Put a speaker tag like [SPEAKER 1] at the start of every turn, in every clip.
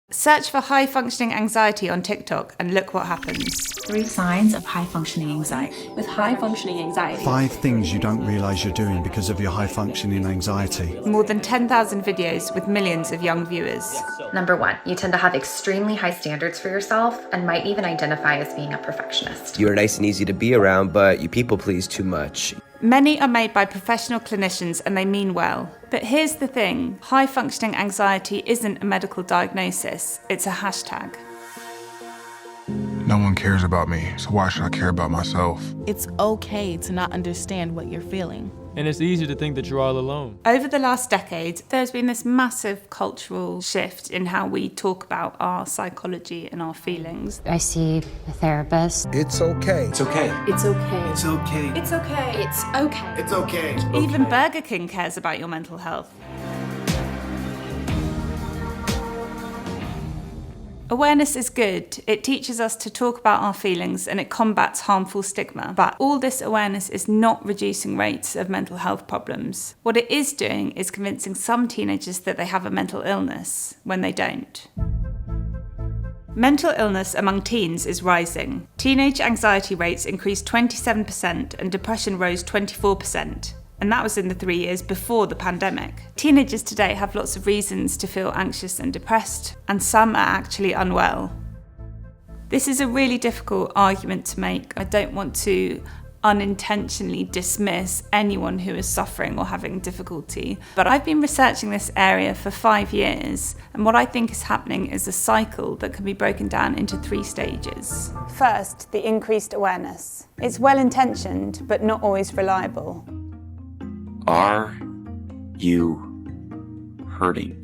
[SPEAKER 1] Search for high-functioning anxiety on TikTok and look what happens.
[SPEAKER 2] 3 signs of high-functioning anxiety.
[SPEAKER 3] With high-functioning anxiety.
[SPEAKER 4] 5 things you don't realise you're doing because of your high-functioning anxiety.
[SPEAKER 1] More than 10,000 videos with millions of young viewers.
[SPEAKER 5] Number 1, you tend to have extremely high standards for yourself and might even identify as being a perfectionist.
[SPEAKER 6] You are nice and easy to be around, but you people please too much.
[SPEAKER 1] Many are made by professional clinicians and they mean well. But here's the thing, high-functioning anxiety isn't a medical diagnosis, it's a hashtag.
[SPEAKER 7] No one cares about me, so why should I care about myself?
[SPEAKER 8] It's okay to not understand what you're feeling.
[SPEAKER 9] And it's easy to think that you're all alone.
[SPEAKER 1] Over the last decade, there's been this massive cultural shift in how we talk about our psychology and our feelings.
[SPEAKER 10] I see a therapist.
[SPEAKER 11] It's okay.
[SPEAKER 12] It's okay.
[SPEAKER 3] It's okay.
[SPEAKER 12] It's okay.
[SPEAKER 3] It's okay.
[SPEAKER 10] It's okay.
[SPEAKER 12] It's okay.
[SPEAKER 1] Even Burger King cares about your mental health. Awareness is good. It teaches us to talk about our feelings and it combats harmful stigma. But all this awareness is not reducing rates of mental health problems. What it is doing is convincing some teenagers that they have a mental illness when they don't. Mental illness among teens is rising. Teenage anxiety rates increased 27% and depression rose 24%. And that was in the 3 years before the pandemic. Teenagers today have lots of reasons to feel anxious and depressed, and some are actually unwell. This is a really difficult argument to make. I don't want to unintentionally dismiss anyone who is suffering or having difficulty, but I've been researching this area for 5 years, and what I think is happening is a cycle that can be broken down into 3 stages. First, the increased awareness. It's well-intentioned, but not always reliable.
[SPEAKER 13] Are you hurting?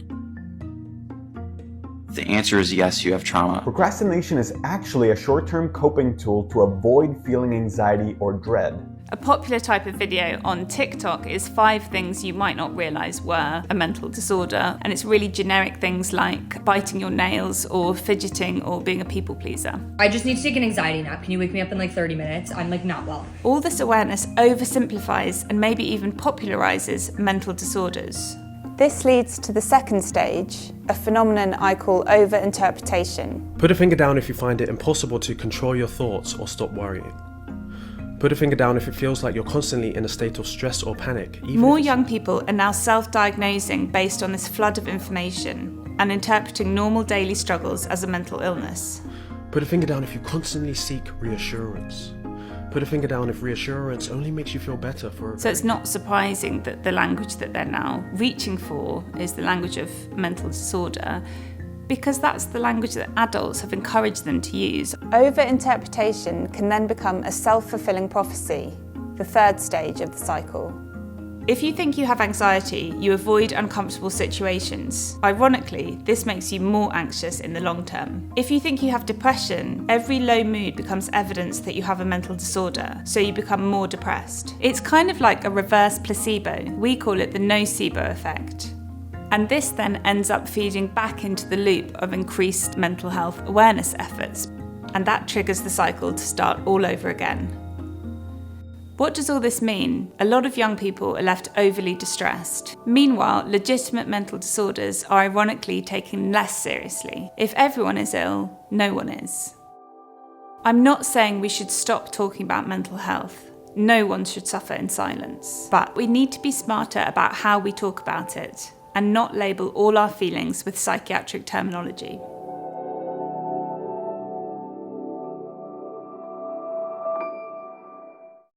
[SPEAKER 13] The answer is yes, you have trauma.
[SPEAKER 14] Procrastination is actually a short-term coping tool to avoid feeling anxiety or dread.
[SPEAKER 1] A popular type of video on TikTok is 5 things you might not realise were a mental disorder, and it's really generic things like biting your nails or fidgeting or being a people pleaser.
[SPEAKER 15] I just need to take an anxiety nap. Can you wake me up in like 30 minutes? I'm like not well.
[SPEAKER 1] All this awareness oversimplifies and maybe even popularises mental disorders. This leads to the second stage, a phenomenon I call over-interpretation.
[SPEAKER 16] Put a finger down if you find it impossible to control your thoughts or stop worrying. Put a finger down if it feels like you're constantly in a state of stress or panic.
[SPEAKER 1] More young people are now self-diagnosing based on this flood of information and interpreting normal daily struggles as a mental illness.
[SPEAKER 16] Put a finger down if you constantly seek reassurance. Put a finger down if reassurance only makes you feel better for...
[SPEAKER 1] So it's not surprising that the language that they're now reaching for is the language of mental disorder, because that's the language that adults have encouraged them to use. Over-interpretation can then become a self-fulfilling prophecy, the third stage of the cycle. If you think you have anxiety, you avoid uncomfortable situations. Ironically, this makes you more anxious in the long term. If you think you have depression, every low mood becomes evidence that you have a mental disorder, so you become more depressed. It's kind of like a reverse placebo. We call it the nocebo effect. And this then ends up feeding back into the loop of increased mental health awareness efforts. And that triggers the cycle to start all over again. What does all this mean? A lot of young people are left overly distressed. Meanwhile, legitimate mental disorders are ironically taken less seriously. If everyone is ill, no one is. I'm not saying we should stop talking about mental health. No one should suffer in silence. But we need to be smarter about how we talk about it and not label all our feelings with psychiatric terminology.